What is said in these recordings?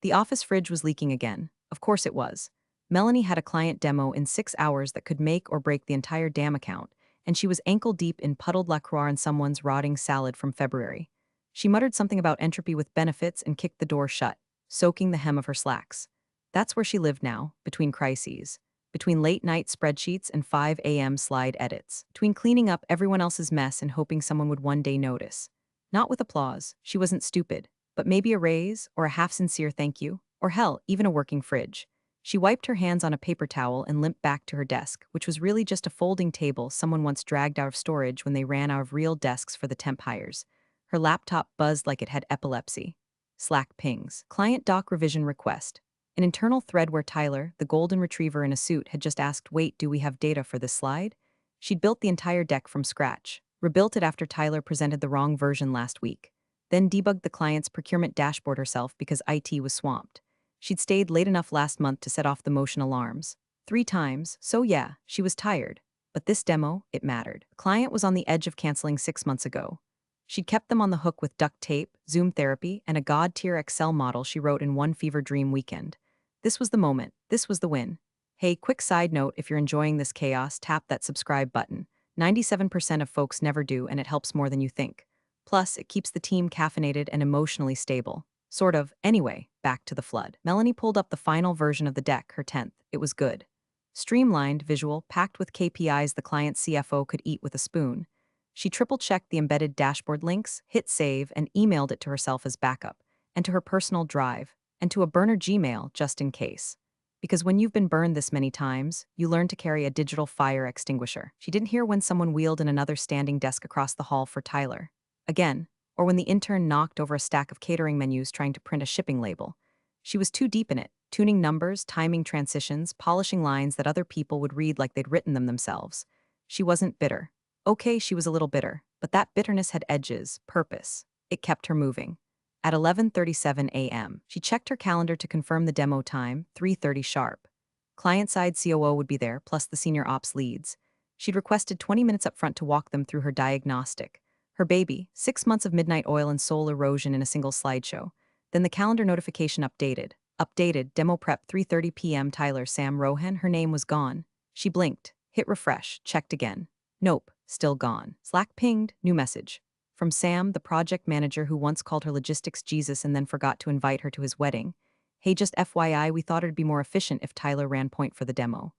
The office fridge was leaking again. Of course it was. Melanie had a client demo in 6 hours that could make or break the entire damn account, and she was ankle-deep in puddled LaCroix and someone's rotting salad from February. She muttered something about entropy with benefits and kicked the door shut, soaking the hem of her slacks. That's where she lived now, between crises. Between late-night spreadsheets and 5 a.m. slide edits. Between cleaning up everyone else's mess and hoping someone would one day notice. Not with applause, she wasn't stupid, but maybe a raise, or a half-sincere thank you, or hell, even a working fridge. She wiped her hands on a paper towel and limped back to her desk, which was really just a folding table someone once dragged out of storage when they ran out of real desks for the temp hires. Her laptop buzzed like it had epilepsy. Slack pings. Client doc revision request. An internal thread where Tyler, the golden retriever in a suit, had just asked, "Wait, do we have data for this slide?" She'd built the entire deck from scratch, rebuilt it after Tyler presented the wrong version last week, then debugged the client's procurement dashboard herself because IT was swamped. She'd stayed late enough last month to set off the motion alarms. 3 times, so yeah, she was tired. But this demo, it mattered. The client was on the edge of canceling 6 months ago. She'd kept them on the hook with duct tape, Zoom therapy, and a god-tier Excel model she wrote in one fever dream weekend. This was the moment. This was the win. Hey, quick side note, if you're enjoying this chaos, tap that subscribe button. 97% of folks never do, and it helps more than you think. Plus, it keeps the team caffeinated and emotionally stable. Sort of. Anyway, back to the flood. Melanie pulled up the final version of the deck, her 10th. It was good. Streamlined, visual, packed with KPIs the client's CFO could eat with a spoon. She triple-checked the embedded dashboard links, hit save, and emailed it to herself as backup, and to her personal drive, and to a burner Gmail just in case. Because when you've been burned this many times, you learn to carry a digital fire extinguisher. She didn't hear when someone wheeled in another standing desk across the hall for Tyler. Again, or when the intern knocked over a stack of catering menus trying to print a shipping label. She was too deep in it, tuning numbers, timing transitions, polishing lines that other people would read like they'd written them themselves. She wasn't bitter. Okay, she was a little bitter, but that bitterness had edges, purpose. It kept her moving. At 11:37 a.m., she checked her calendar to confirm the demo time, 3:30 sharp. Client-side COO would be there, plus the senior ops leads. She'd requested 20 minutes up front to walk them through her diagnostic. Her baby, 6 months of midnight oil and soul erosion in a single slideshow. Then the calendar notification updated. Updated, demo prep 3:30 p.m. Tyler Sam Rohan, her name was gone. She blinked, hit refresh, checked again. Nope, still gone. Slack pinged, new message. From Sam, the project manager who once called her logistics Jesus and then forgot to invite her to his wedding. Hey, just FYI, we thought it'd be more efficient if Tyler ran point for the demo.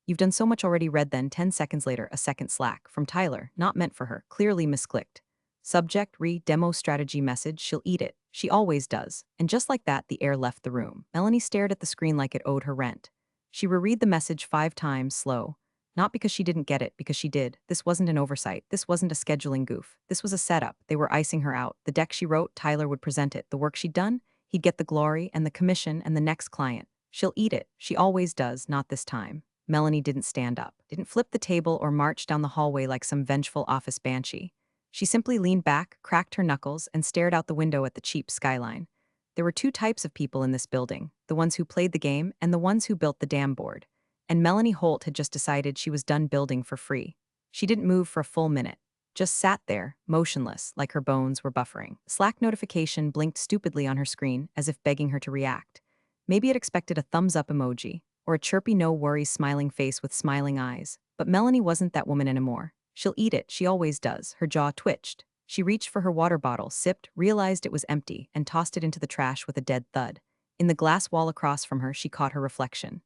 You've done so much already. Read then 10 seconds later, a second Slack from Tyler, not meant for her, clearly misclicked. Subject, demo strategy message, she'll eat it. She always does. And just like that, the air left the room. Melanie stared at the screen like it owed her rent. She reread the message 5 times, slow. Not because she didn't get it, because she did. This wasn't an oversight. This wasn't a scheduling goof. This was a setup. They were icing her out. The deck she wrote, Tyler would present it. The work she'd done, he'd get the glory and the commission and the next client. She'll eat it. She always does, not this time. Melanie didn't stand up, didn't flip the table or march down the hallway like some vengeful office banshee. She simply leaned back, cracked her knuckles, and stared out the window at the cheap skyline. There were 2 types of people in this building, the ones who played the game and the ones who built the damn board. And Melanie Holt had just decided she was done building for free. She didn't move for a full minute, just sat there, motionless, like her bones were buffering. Slack notification blinked stupidly on her screen, as if begging her to react. Maybe it expected a thumbs-up emoji, or a chirpy no-worries smiling face with smiling eyes. But Melanie wasn't that woman anymore. She'll eat it, she always does. Her jaw twitched. She reached for her water bottle, sipped, realized it was empty, and tossed it into the trash with a dead thud. In the glass wall across from her, she caught her reflection.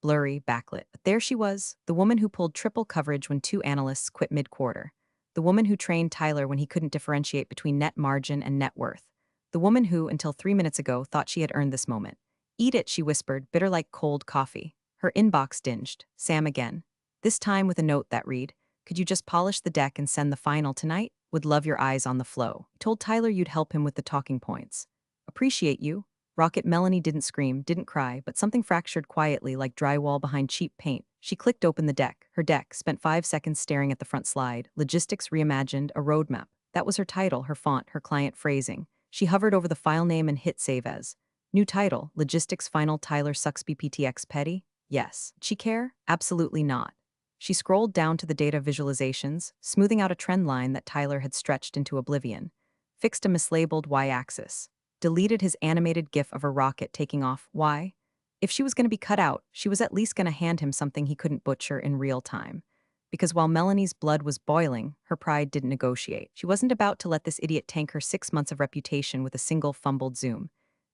Blurry, backlit. But there she was, the woman who pulled triple coverage when 2 analysts quit mid-quarter. The woman who trained Tyler when he couldn't differentiate between net margin and net worth. The woman who, until 3 minutes ago, thought she had earned this moment. Eat it, she whispered, bitter like cold coffee. Her inbox dinged. Sam again. This time with a note that read, "Could you just polish the deck and send the final tonight? Would love your eyes on the flow. Told Tyler you'd help him with the talking points. Appreciate you." Rocket. Melanie didn't scream, didn't cry, but something fractured quietly like drywall behind cheap paint. She clicked open the deck. Her deck, spent 5 seconds staring at the front slide. Logistics Reimagined, a roadmap. That was her title, her font, her client phrasing. She hovered over the file name and hit save as. New title, Logistics Final Tyler Sucks BPTX Petty? Yes. Did she care? Absolutely not. She scrolled down to the data visualizations, smoothing out a trend line that Tyler had stretched into oblivion. Fixed a mislabeled y-axis. deleted his animated gif of a rocket taking off. Why? If she was going to be cut out, she was at least going to hand him something he couldn't butcher in real time. Because while Melanie's blood was boiling, her pride didn't negotiate. She wasn't about to let this idiot tank her 6 months of reputation with a single fumbled Zoom.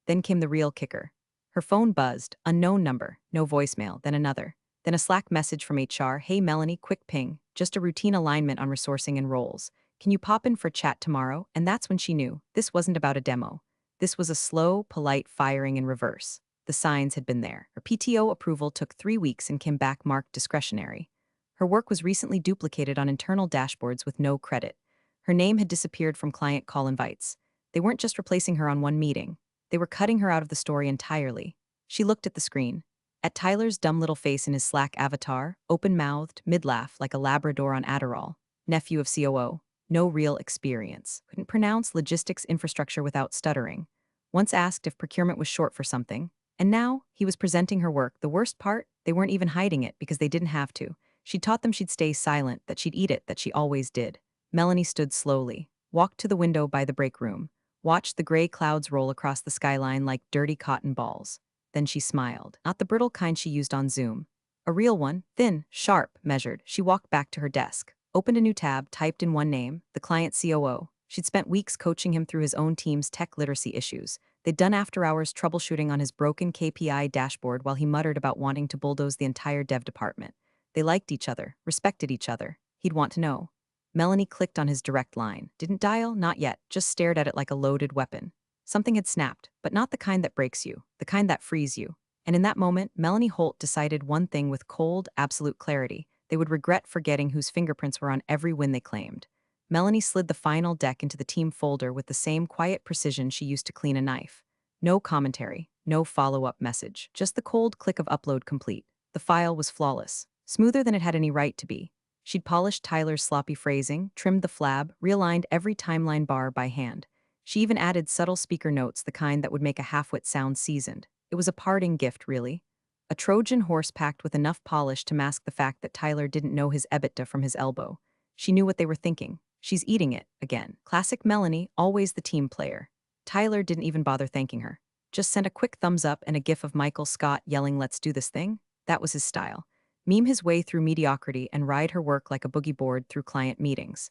Then came the real kicker. Her phone buzzed, unknown number, no voicemail, then another. Then a Slack message from HR, "Hey Melanie, quick ping, just a routine alignment on resourcing and roles. Can you pop in for chat tomorrow?" And that's when she knew this wasn't about a demo. This was a slow, polite firing in reverse. The signs had been there. Her PTO approval took 3 weeks and came back marked discretionary. Her work was recently duplicated on internal dashboards with no credit. Her name had disappeared from client call invites. They weren't just replacing her on one meeting. They were cutting her out of the story entirely. She looked at the screen. At Tyler's dumb little face in his Slack avatar, open-mouthed, mid-laugh like a Labrador on Adderall. Nephew of COO. No real experience. Couldn't pronounce logistics infrastructure without stuttering. Once asked if procurement was short for something. And now, he was presenting her work. The worst part? They weren't even hiding it because they didn't have to. She'd taught them she'd stay silent, that she'd eat it, that she always did. Melanie stood slowly, walked to the window by the break room, watched the gray clouds roll across the skyline like dirty cotton balls. Then she smiled. Not the brittle kind she used on Zoom. A real one, thin, sharp, measured. She walked back to her desk, opened a new tab, typed in one name, the client COO. She'd spent weeks coaching him through his own team's tech literacy issues. They'd done after-hours troubleshooting on his broken KPI dashboard while he muttered about wanting to bulldoze the entire dev department. They liked each other, respected each other. He'd want to know. Melanie clicked on his direct line. Didn't dial, not yet, just stared at it like a loaded weapon. Something had snapped, but not the kind that breaks you, the kind that frees you. And in that moment, Melanie Holt decided one thing with cold, absolute clarity. They would regret forgetting whose fingerprints were on every win they claimed. Melanie slid the final deck into the team folder with the same quiet precision she used to clean a knife. No commentary, no follow-up message, just the cold click of upload complete. The file was flawless, smoother than it had any right to be. She'd polished Tyler's sloppy phrasing, trimmed the flab, realigned every timeline bar by hand. She even added subtle speaker notes, the kind that would make a half-wit sound seasoned. It was a parting gift, really. A Trojan horse packed with enough polish to mask the fact that Tyler didn't know his EBITDA from his elbow. She knew what they were thinking. She's eating it, again. Classic Melanie, always the team player. Tyler didn't even bother thanking her. Just sent a quick thumbs up and a gif of Michael Scott yelling, "Let's do this thing." That was his style. Meme his way through mediocrity and ride her work like a boogie board through client meetings.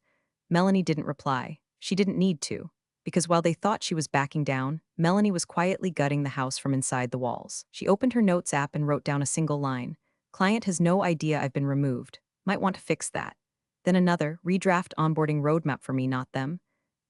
Melanie didn't reply. She didn't need to. Because while they thought she was backing down, Melanie was quietly gutting the house from inside the walls. She opened her notes app and wrote down a single line. "Client has no idea I've been removed. Might want to fix that." Then another, "Redraft onboarding roadmap for me, not them."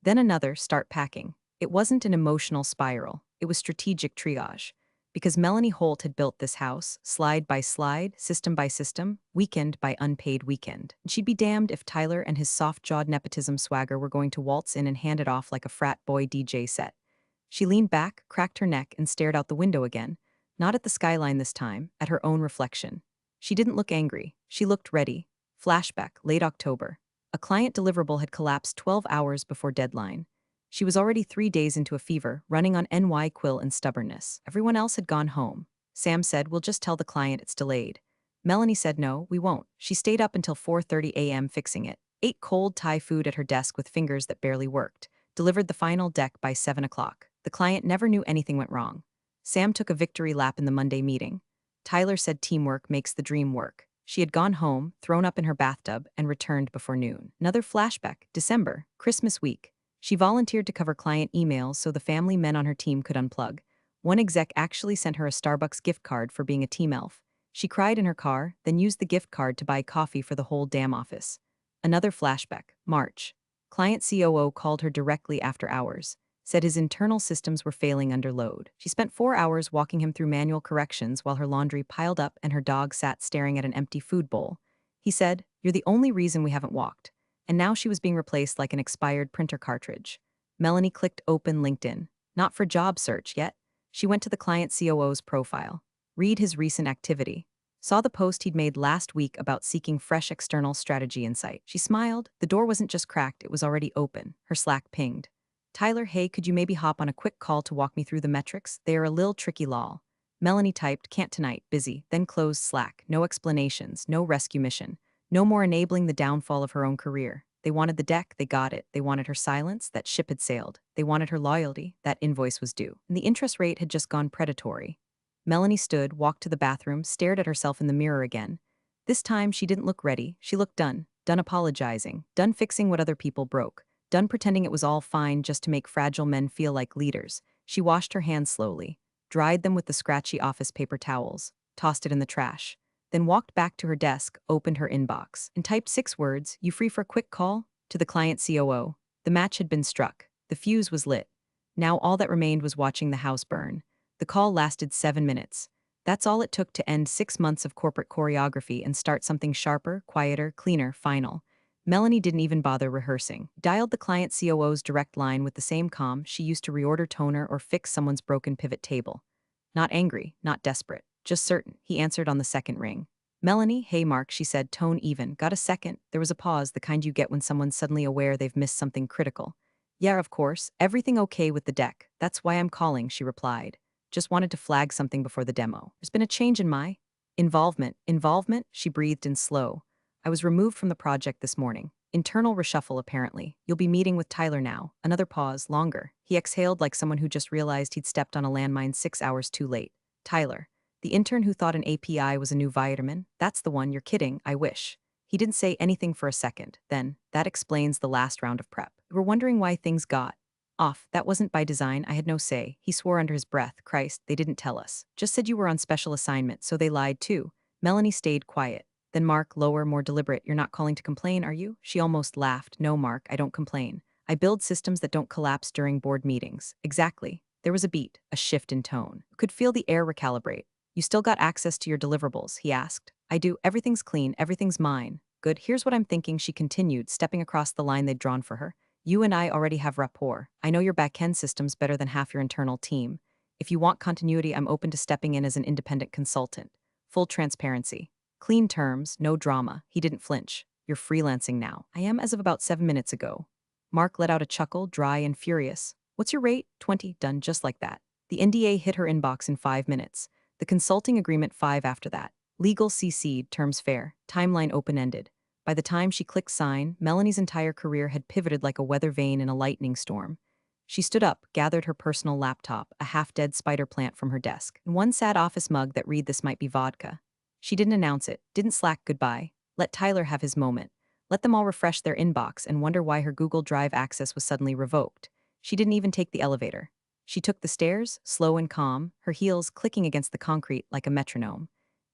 Then another, "Start packing." It wasn't an emotional spiral. It was strategic triage. Because Melanie Holt had built this house, slide by slide, system by system, weekend by unpaid weekend. And she'd be damned if Tyler and his soft-jawed nepotism swagger were going to waltz in and hand it off like a frat boy DJ set. She leaned back, cracked her neck, and stared out the window again. Not at the skyline this time, at her own reflection. She didn't look angry. She looked ready. Flashback, late October. A client deliverable had collapsed 12 hours before deadline. She was already 3 days into a fever, running on NY and stubbornness. Everyone else had gone home. Sam said, "We'll just tell the client it's delayed." Melanie said, "No, we won't." She stayed up until 4:30 a.m. fixing it, ate cold Thai food at her desk with fingers that barely worked, delivered the final deck by 7 o'clock. The client never knew anything went wrong. Sam took a victory lap in the Monday meeting. Tyler said teamwork makes the dream work. She had gone home, thrown up in her bathtub, and returned before noon. Another flashback, December, Christmas week. She volunteered to cover client emails so the family men on her team could unplug. One exec actually sent her a Starbucks gift card for being a team elf. She cried in her car, then used the gift card to buy coffee for the whole damn office. Another flashback, March. Client COO called her directly after hours, said his internal systems were failing under load. She spent 4 hours walking him through manual corrections while her laundry piled up and her dog sat staring at an empty food bowl. He said, "You're the only reason we haven't walked." And now she was being replaced like an expired printer cartridge. Melanie clicked open LinkedIn. Not for job search yet. She went to the client COO's profile. Read his recent activity. Saw the post he'd made last week about seeking fresh external strategy insight. She smiled. The door wasn't just cracked, it was already open. Her Slack pinged. "Tyler, hey, could you maybe hop on a quick call to walk me through the metrics? They are a lil tricky lol." Melanie typed, "Can't tonight, busy," then closed Slack. No explanations, no rescue mission. No more enabling the downfall of her own career. They wanted the deck, they got it. They wanted her silence, that ship had sailed. They wanted her loyalty, that invoice was due. And the interest rate had just gone predatory. Melanie stood, walked to the bathroom, stared at herself in the mirror again. This time she didn't look ready, she looked done. Done apologizing, done fixing what other people broke, done pretending it was all fine just to make fragile men feel like leaders. She washed her hands slowly, dried them with the scratchy office paper towels, tossed it in the trash, then walked back to her desk, opened her inbox, and typed 6 words, "You free for a quick call?" to the client COO. The match had been struck. The fuse was lit. Now all that remained was watching the house burn. The call lasted 7 minutes. That's all it took to end 6 months of corporate choreography and start something sharper, quieter, cleaner, final. Melanie didn't even bother rehearsing. Dialed the client COO's direct line with the same calm she used to reorder toner or fix someone's broken pivot table. Not angry, not desperate, just certain. He answered on the second ring. "Melanie, hey Mark," she said, tone even. "Got a second?" There was a pause, the kind you get when someone's suddenly aware they've missed something critical. "Yeah, of course. Everything okay with the deck. That's why I'm calling," she replied. "Just wanted to flag something before the demo. There's been a change in my involvement." "Involvement?" She breathed in slow. "I was removed from the project this morning. Internal reshuffle, apparently. You'll be meeting with Tyler now." Another pause, longer. He exhaled like someone who just realized he'd stepped on a landmine 6 hours too late. "Tyler. The intern who thought an API was a new vitamin? That's the one, you're kidding, I wish." He didn't say anything for a second. Then, "That explains the last round of prep. We're wondering why things got off. That wasn't by design, I had no say." He swore under his breath. "Christ, they didn't tell us. Just said you were on special assignment, so they lied too." Melanie stayed quiet. Then Mark, lower, more deliberate, "You're not calling to complain, are you?" She almost laughed. "No, Mark, I don't complain. I build systems that don't collapse during board meetings." "Exactly." There was a beat, a shift in tone. Could feel the air recalibrate. "You still got access to your deliverables?" he asked. "I do. Everything's clean, everything's mine." "Good. Here's what I'm thinking," she continued, stepping across the line they'd drawn for her. "You and I already have rapport. I know your back-end systems better than half your internal team. If you want continuity, I'm open to stepping in as an independent consultant. Full transparency. Clean terms, no drama." He didn't flinch. "You're freelancing now." "I am as of about 7 minutes ago." Mark let out a chuckle, dry and furious. "What's your rate?" 20. Done just like that. The NDA hit her inbox in 5 minutes. The consulting agreement 5 after that. Legal CC'd, terms fair, timeline open-ended. By the time she clicked sign, Melanie's entire career had pivoted like a weather vane in a lightning storm. She stood up, gathered her personal laptop, a half-dead spider plant from her desk, and one sad office mug that read "This might be vodka." She didn't announce it, didn't slack goodbye. Let Tyler have his moment. Let them all refresh their inbox and wonder why her Google Drive access was suddenly revoked. She didn't even take the elevator. She took the stairs, slow and calm, her heels clicking against the concrete like a metronome.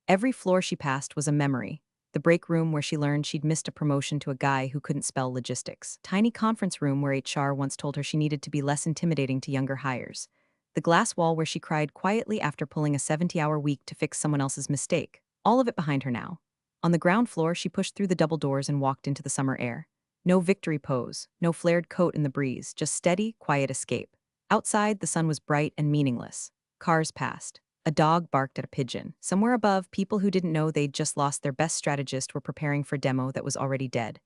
Every floor she passed was a memory. The break room where she learned she'd missed a promotion to a guy who couldn't spell logistics. Tiny conference room where HR once told her she needed to be less intimidating to younger hires. The glass wall where she cried quietly after pulling a 70-hour week to fix someone else's mistake. All of it behind her now. On the ground floor, she pushed through the double doors and walked into the summer air. No victory pose, no flared coat in the breeze, just steady, quiet escape. Outside, the sun was bright and meaningless. Cars passed. A dog barked at a pigeon. Somewhere above, people who didn't know they'd just lost their best strategist were preparing for a demo that was already dead.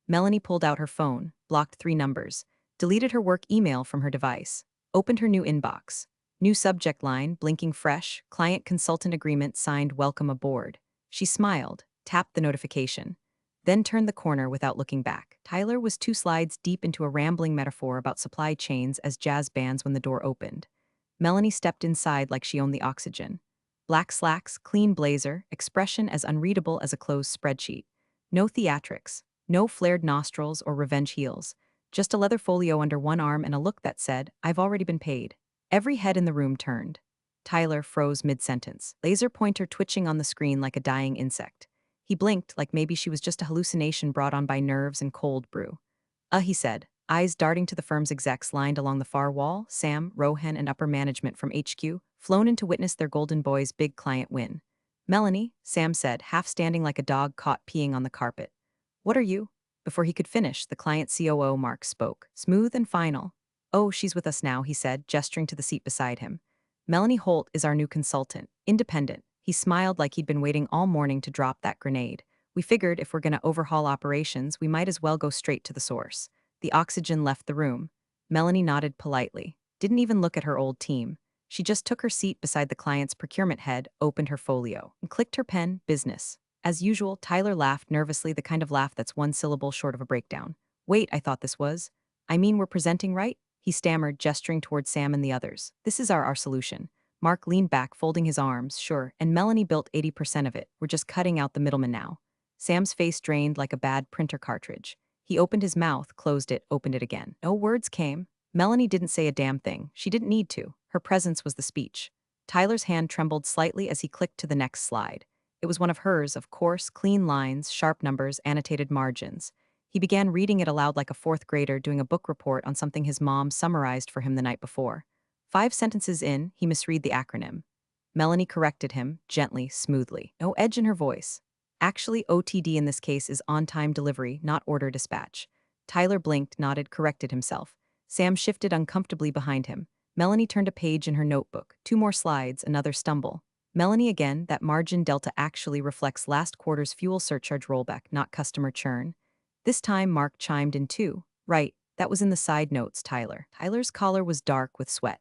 Melanie pulled out her phone, blocked 3 numbers, deleted her work email from her device, opened her new inbox. New subject line, blinking fresh, client consultant agreement signed, "Welcome aboard." She smiled, tapped the notification, then turned the corner without looking back. Tyler was 2 slides deep into a rambling metaphor about supply chains as jazz bands when the door opened. Melanie stepped inside like she owned the oxygen. Black slacks, clean blazer, expression as unreadable as a closed spreadsheet. No theatrics, no flared nostrils or revenge heels. Just a leather folio under one arm and a look that said, "I've already been paid." Every head in the room turned. Tyler froze mid-sentence, laser pointer twitching on the screen like a dying insect. He blinked like maybe she was just a hallucination brought on by nerves and cold brew. He said, eyes darting to the firm's execs lined along the far wall, Sam, Rohan, and upper management from HQ, flown in to witness their golden boy's big client win. "Melanie," Sam said, half standing like a dog caught peeing on the carpet. "What are you?" Before he could finish, the client COO Mark spoke, smooth and final. "Oh, she's with us now," he said, gesturing to the seat beside him. "Melanie Holt is our new consultant, independent." He smiled like he'd been waiting all morning to drop that grenade. "We figured if we're going to overhaul operations, we might as well go straight to the source." The oxygen left the room. Melanie nodded politely, didn't even look at her old team. She just took her seat beside the client's procurement head, opened her folio, and clicked her pen, business. As usual, Tyler laughed nervously, the kind of laugh that's one syllable short of a breakdown. Wait, I thought this was. I mean, we're presenting right? He stammered, gesturing toward Sam and the others. This is our solution. Mark leaned back, folding his arms, sure, and Melanie built 80% of it. We're just cutting out the middleman now. Sam's face drained like a bad printer cartridge. He opened his mouth, closed it, opened it again. No words came. Melanie didn't say a damn thing. She didn't need to. Her presence was the speech. Tyler's hand trembled slightly as he clicked to the next slide. It was one of hers, of course, clean lines, sharp numbers, annotated margins. He began reading it aloud like a fourth grader doing a book report on something his mom summarized for him the night before. 5 sentences in, he misread the acronym. Melanie corrected him, gently, smoothly. No edge in her voice. Actually, OTD in this case is on-time delivery, not order dispatch. Tyler blinked, nodded, corrected himself. Sam shifted uncomfortably behind him. Melanie turned a page in her notebook. 2 more slides, another stumble. Melanie again, that margin delta actually reflects last quarter's fuel surcharge rollback, not customer churn. This time Mark chimed in too. Right, that was in the side notes, Tyler. Tyler's collar was dark with sweat.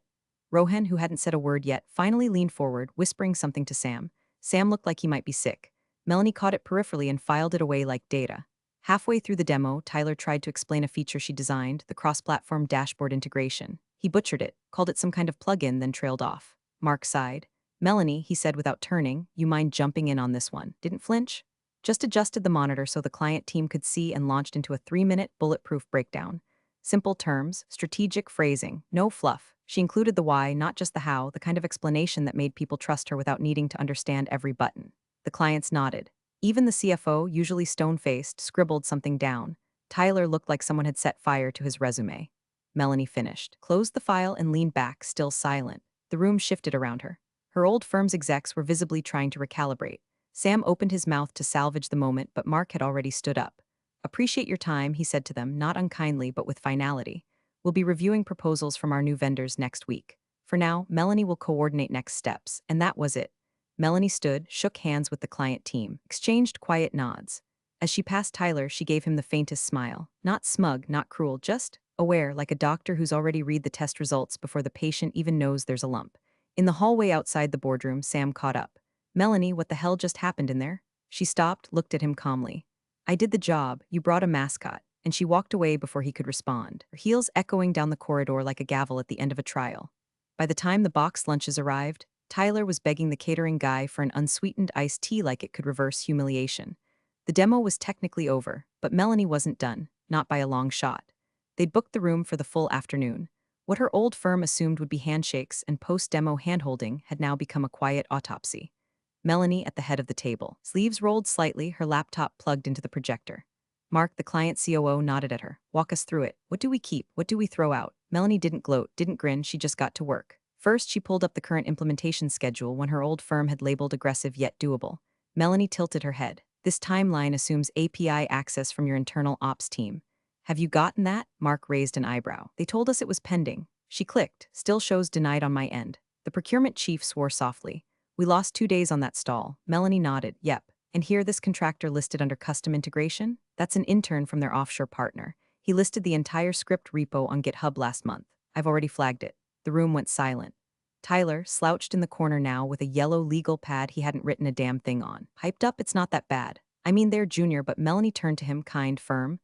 Rohan, who hadn't said a word yet, finally leaned forward, whispering something to Sam. Sam looked like he might be sick. Melanie caught it peripherally and filed it away like data. Halfway through the demo, Tyler tried to explain a feature she designed, the cross-platform dashboard integration. He butchered it, called it some kind of plugin, then trailed off. Mark sighed. Melanie, he said without turning, you mind jumping in on this one? Didn't flinch? Just adjusted the monitor so the client team could see and launched into a 3-minute bulletproof breakdown. Simple terms, strategic phrasing, no fluff. She included the why, not just the how, the kind of explanation that made people trust her without needing to understand every button. The clients nodded. Even the CFO, usually stone-faced, scribbled something down. Tyler looked like someone had set fire to his resume. Melanie finished, closed the file and leaned back, still silent. The room shifted around her. Her old firm's execs were visibly trying to recalibrate. Sam opened his mouth to salvage the moment, but Mark had already stood up. Appreciate your time, he said to them, not unkindly but with finality. We'll be reviewing proposals from our new vendors next week. For now, Melanie will coordinate next steps, and that was it. Melanie stood, shook hands with the client team, exchanged quiet nods. As she passed Tyler, she gave him the faintest smile. Not smug, not cruel, just aware, like a doctor who's already read the test results before the patient even knows there's a lump. In the hallway outside the boardroom, Sam caught up. Melanie, what the hell just happened in there? She stopped, looked at him calmly. I did the job, you brought a mascot, and she walked away before he could respond, her heels echoing down the corridor like a gavel at the end of a trial. By the time the boxed lunches arrived, Tyler was begging the catering guy for an unsweetened iced tea like it could reverse humiliation. The demo was technically over, but Melanie wasn't done, not by a long shot. They'd booked the room for the full afternoon. What her old firm assumed would be handshakes and post-demo handholding had now become a quiet autopsy. Melanie at the head of the table, sleeves rolled slightly, her laptop plugged into the projector. Mark, the client COO, nodded at her. Walk us through it. What do we keep? What do we throw out? Melanie didn't gloat, didn't grin, she just got to work. First, she pulled up the current implementation schedule when her old firm had labeled aggressive yet doable. Melanie tilted her head. This timeline assumes API access from your internal ops team. Have you gotten that? Mark raised an eyebrow. They told us it was pending. She clicked. Still shows denied on my end. The procurement chief swore softly. We lost 2 days on that stall. Melanie nodded. Yep. And here this contractor listed under custom integration? That's an intern from their offshore partner. He listed the entire script repo on GitHub last month. I've already flagged it. The room went silent. Tyler, slouched in the corner now with a yellow legal pad he hadn't written a damn thing on. Hyped up, it's not that bad. I mean, they're junior, but Melanie turned to him, kind, firm.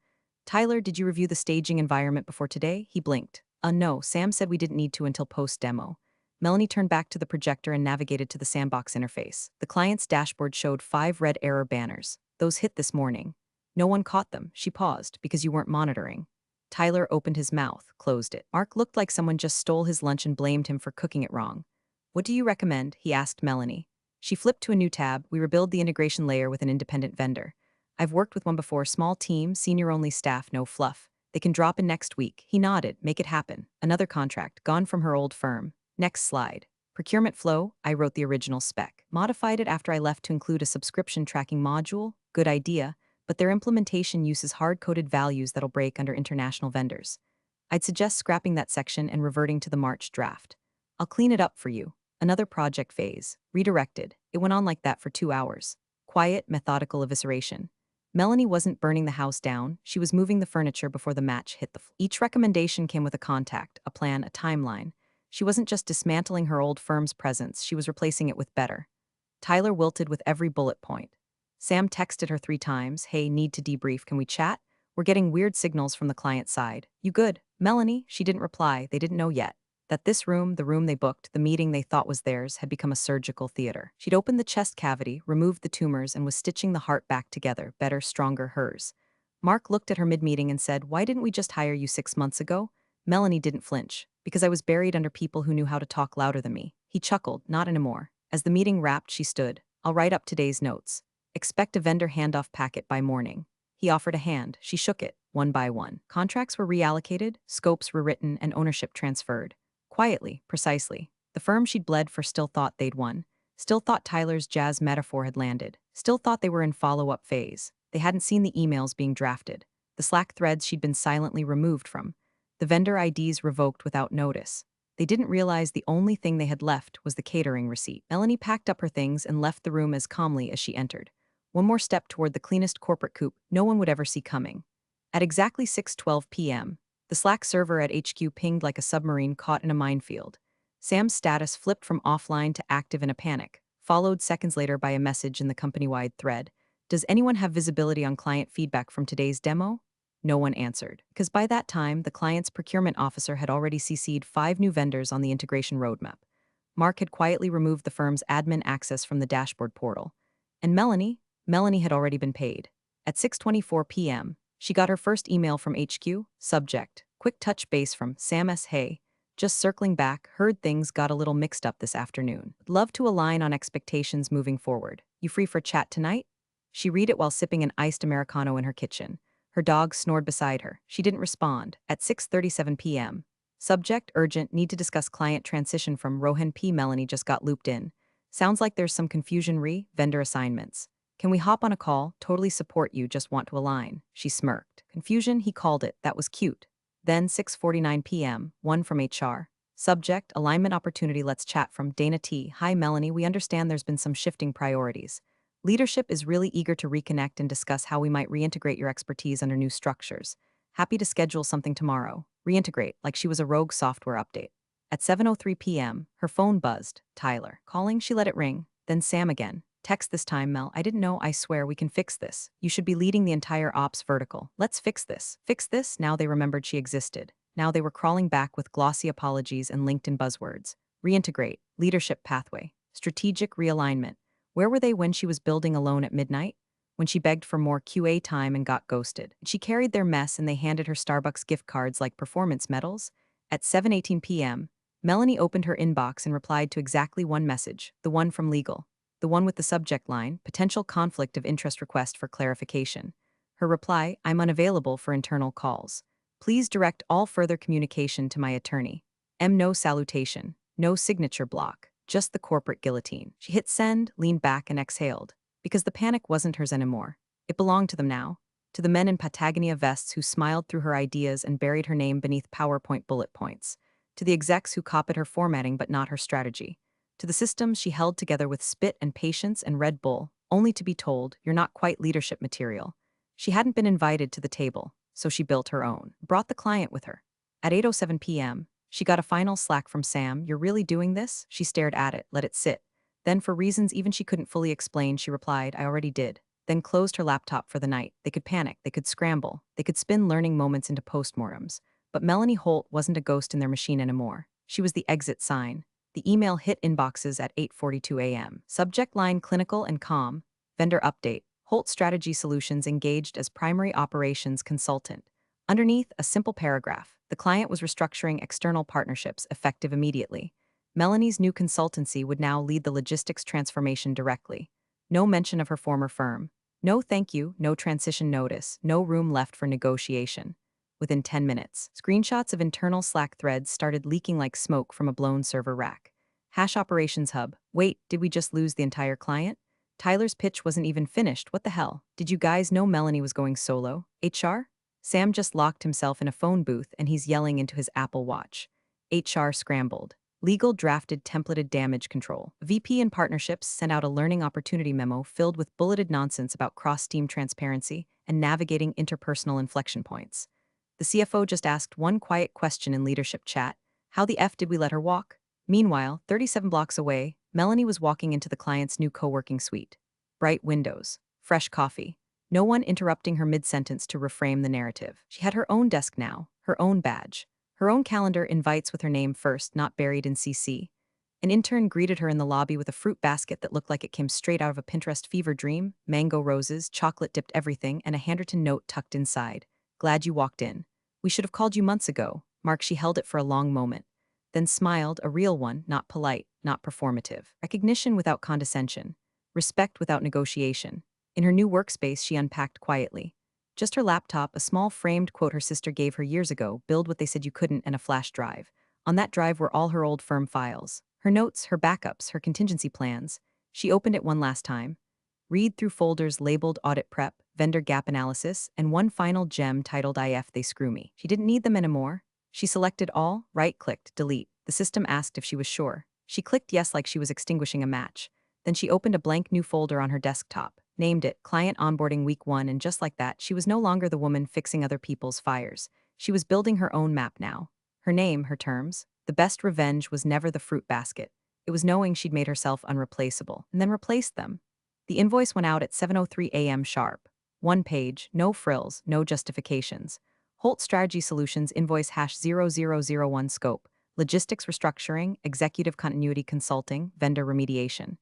Tyler, did you review the staging environment before today? He blinked. No, Sam said we didn't need to until post-demo. Melanie turned back to the projector and navigated to the sandbox interface. The client's dashboard showed 5 red error banners. Those hit this morning. No one caught them. She paused, because you weren't monitoring. Tyler opened his mouth, closed it. Mark looked like someone just stole his lunch and blamed him for cooking it wrong. What do you recommend? He asked Melanie. She flipped to a new tab. We rebuild the integration layer with an independent vendor. I've worked with one before, small team, senior-only staff, no fluff. They can drop in next week. He nodded, make it happen. Another contract, gone from her old firm. Next slide. Procurement flow, I wrote the original spec. Modified it after I left to include a subscription tracking module. Good idea, but their implementation uses hard-coded values that'll break under international vendors. I'd suggest scrapping that section and reverting to the March draft. I'll clean it up for you. Another project phase. Redirected. It went on like that for 2 hours. Quiet, methodical evisceration. Melanie wasn't burning the house down, she was moving the furniture before the match hit the floor. Each recommendation came with a contact, a plan, a timeline. She wasn't just dismantling her old firm's presence, she was replacing it with better. Tyler wilted with every bullet point. Sam texted her 3 times, hey, need to debrief, can we chat? We're getting weird signals from the client side. You good? Melanie, she didn't reply, they didn't know yet that this room, the room they booked, the meeting they thought was theirs, had become a surgical theater. She'd opened the chest cavity, removed the tumors, and was stitching the heart back together, better, stronger, hers. Mark looked at her mid-meeting and said, "Why didn't we just hire you 6 months ago?" Melanie didn't flinch. "Because I was buried under people who knew how to talk louder than me." He chuckled, "Not anymore." As the meeting wrapped, she stood. "I'll write up today's notes. Expect a vendor handoff packet by morning." He offered a hand. She shook it, one by one. Contracts were reallocated, scopes rewritten, and ownership transferred. Quietly, precisely. The firm she'd bled for still thought they'd won. Still thought Tyler's jazz metaphor had landed. Still thought they were in follow-up phase. They hadn't seen the emails being drafted. The Slack threads she'd been silently removed from. The vendor IDs revoked without notice. They didn't realize the only thing they had left was the catering receipt. Melanie packed up her things and left the room as calmly as she entered. One more step toward the cleanest corporate coupe no one would ever see coming. At exactly 6:12 p.m., the Slack server at HQ pinged like a submarine caught in a minefield. Sam's status flipped from offline to active in a panic, followed seconds later by a message in the company-wide thread. "Does anyone have visibility on client feedback from today's demo?" No one answered, because by that time, the client's procurement officer had already CC'd 5 new vendors on the integration roadmap. Mark had quietly removed the firm's admin access from the dashboard portal. And Melanie had already been paid. At 6:24 p.m., she got her first email from HQ, subject, quick touch base from Sam S. Hey. Just circling back, heard things got a little mixed up this afternoon. Love to align on expectations moving forward. You free for chat tonight? She read it while sipping an iced Americano in her kitchen. Her dog snored beside her. She didn't respond. At 6:37 p.m. Subject, urgent, need to discuss client transition from Rohan P. Melanie just got looped in. Sounds like there's some confusion vendor assignments. Can we hop on a call? Totally support you, just want to align. She smirked. Confusion, he called it. That was cute. Then 6:49 p.m., one from HR. Subject, alignment opportunity, let's chat from Dana T. Hi Melanie, we understand there's been some shifting priorities. Leadership is really eager to reconnect and discuss how we might reintegrate your expertise under new structures. Happy to schedule something tomorrow. Reintegrate, like she was a rogue software update. At 7:03 p.m., her phone buzzed. Tyler. Calling, she let it ring. Then Sam again. Text this time, Mel. I didn't know, I swear we can fix this. You should be leading the entire ops vertical. Let's fix this. Fix this? Now they remembered she existed. Now they were crawling back with glossy apologies and LinkedIn buzzwords. Reintegrate. Leadership pathway. Strategic realignment. Where were they when she was building alone at midnight? When she begged for more QA time and got ghosted. She carried their mess and they handed her Starbucks gift cards like performance medals. At 7:18 p.m., Melanie opened her inbox and replied to exactly one message, the one from legal. The one with the subject line, potential conflict of interest request for clarification. Her reply, I'm unavailable for internal calls. Please direct all further communication to my attorney. No salutation, no signature block, just the corporate guillotine. She hit send, leaned back and exhaled. Because the panic wasn't hers anymore. It belonged to them now. To the men in Patagonia vests who smiled through her ideas and buried her name beneath PowerPoint bullet points. To the execs who copied her formatting but not her strategy. To the systems she held together with spit and patience and Red Bull, only to be told, you're not quite leadership material. She hadn't been invited to the table, so she built her own. Brought the client with her. At 8:07 p.m., she got a final Slack from Sam. You're really doing this? She stared at it, let it sit. Then for reasons even she couldn't fully explain, she replied, I already did. Then closed her laptop for the night. They could panic, they could scramble, they could spin learning moments into postmortems. But Melanie Holt wasn't a ghost in their machine anymore. She was the exit sign. The email hit inboxes at 8:42 a.m. Subject line clinical and calm. Vendor update. Holt Strategy Solutions engaged as primary operations consultant. Underneath, a simple paragraph. The client was restructuring external partnerships effective immediately. Melanie's new consultancy would now lead the logistics transformation directly. No mention of her former firm. No thank you, no transition notice, no room left for negotiation. Within 10 minutes, screenshots of internal Slack threads started leaking like smoke from a blown server rack. Hash Operations Hub. Wait, did we just lose the entire client? Tyler's pitch wasn't even finished. What the hell? Did you guys know Melanie was going solo? HR? Sam just locked himself in a phone booth and he's yelling into his Apple Watch. HR scrambled. Legal drafted templated damage control. VP and partnerships sent out a learning opportunity memo filled with bulleted nonsense about cross-team transparency and navigating interpersonal inflection points. The CFO just asked one quiet question in leadership chat. How the F did we let her walk? Meanwhile, 37 blocks away, Melanie was walking into the client's new co-working suite. Bright windows, fresh coffee, no one interrupting her mid-sentence to reframe the narrative. She had her own desk now, her own badge, her own calendar invites with her name first, not buried in CC. An intern greeted her in the lobby with a fruit basket that looked like it came straight out of a Pinterest fever dream, mango roses, chocolate-dipped everything, and a handwritten note tucked inside. Glad you walked in. We should have called you months ago. Mark, she held it for a long moment. Then smiled, a real one, not polite, not performative. Recognition without condescension. Respect without negotiation. In her new workspace, she unpacked quietly. Just her laptop, a small framed quote her sister gave her years ago, build what they said you couldn't, and a flash drive. On that drive were all her old firm files. Her notes, her backups, her contingency plans. She opened it one last time. Read through folders labeled audit prep, vendor gap analysis, and one final gem titled IF they screw me. She didn't need them anymore. She selected all, right-clicked, delete. The system asked if she was sure. She clicked yes like she was extinguishing a match. Then she opened a blank new folder on her desktop, named it Client Onboarding Week 1, and just like that, she was no longer the woman fixing other people's fires. She was building her own map now. Her name, her terms. The best revenge was never the fruit basket. It was knowing she'd made herself unreplaceable, and then replaced them. The invoice went out at 7:03 a.m. sharp. One page, no frills, no justifications. Holt Strategy Solutions invoice #0001 scope, logistics restructuring, executive continuity consulting, vendor remediation.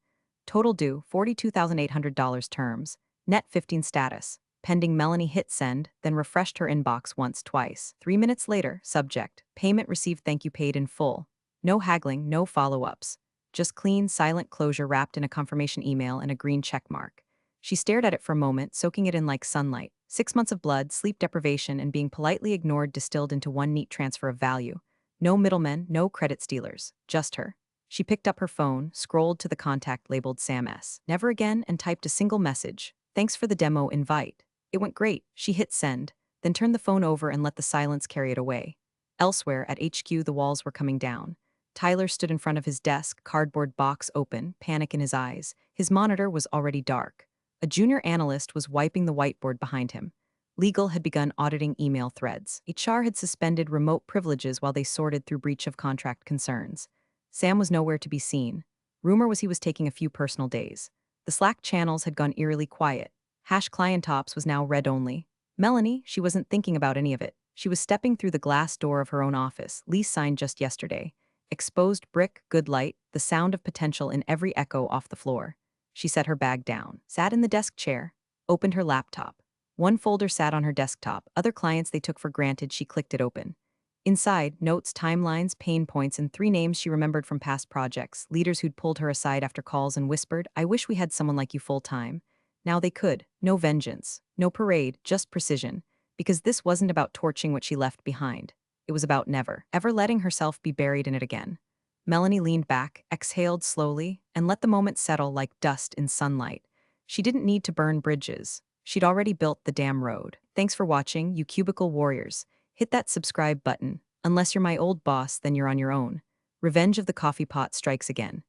Total due $42,800 terms, net 15 status. Pending. Melanie hit send, then refreshed her inbox once, twice. 3 minutes later, subject, payment received, thank you, paid in full. No haggling, no follow-ups. Just clean, silent closure wrapped in a confirmation email and a green check mark. She stared at it for a moment, soaking it in like sunlight. 6 months of blood, sleep deprivation, and being politely ignored distilled into one neat transfer of value. No middlemen, no credit stealers, just her. She picked up her phone, scrolled to the contact labeled Sam S. Never again, and typed a single message. Thanks for the demo invite. It went great. She hit send, then turned the phone over and let the silence carry it away. Elsewhere, at HQ, the walls were coming down. Tyler stood in front of his desk, cardboard box open, panic in his eyes. His monitor was already dark. A junior analyst was wiping the whiteboard behind him. Legal had begun auditing email threads. HR had suspended remote privileges while they sorted through breach of contract concerns. Sam was nowhere to be seen. Rumor was he was taking a few personal days. The Slack channels had gone eerily quiet. #ClientOps was now read only. Melanie, she wasn't thinking about any of it. She was stepping through the glass door of her own office, lease signed just yesterday. Exposed brick, good light, the sound of potential in every echo off the floor. She set her bag down, sat in the desk chair, opened her laptop. One folder sat on her desktop, other clients they took for granted. She clicked it open. Inside, notes, timelines, pain points, and 3 names she remembered from past projects, leaders who'd pulled her aside after calls and whispered, I wish we had someone like you full-time. Now they could. No vengeance, no parade, just precision. Because this wasn't about torching what she left behind. It was about never, ever letting herself be buried in it again. Melanie leaned back, exhaled slowly, and let the moment settle like dust in sunlight. She didn't need to burn bridges. She'd already built the damn road. Thanks for watching, you cubicle warriors. Hit that subscribe button. Unless you're my old boss, then you're on your own. Revenge of the Coffee Pot strikes again.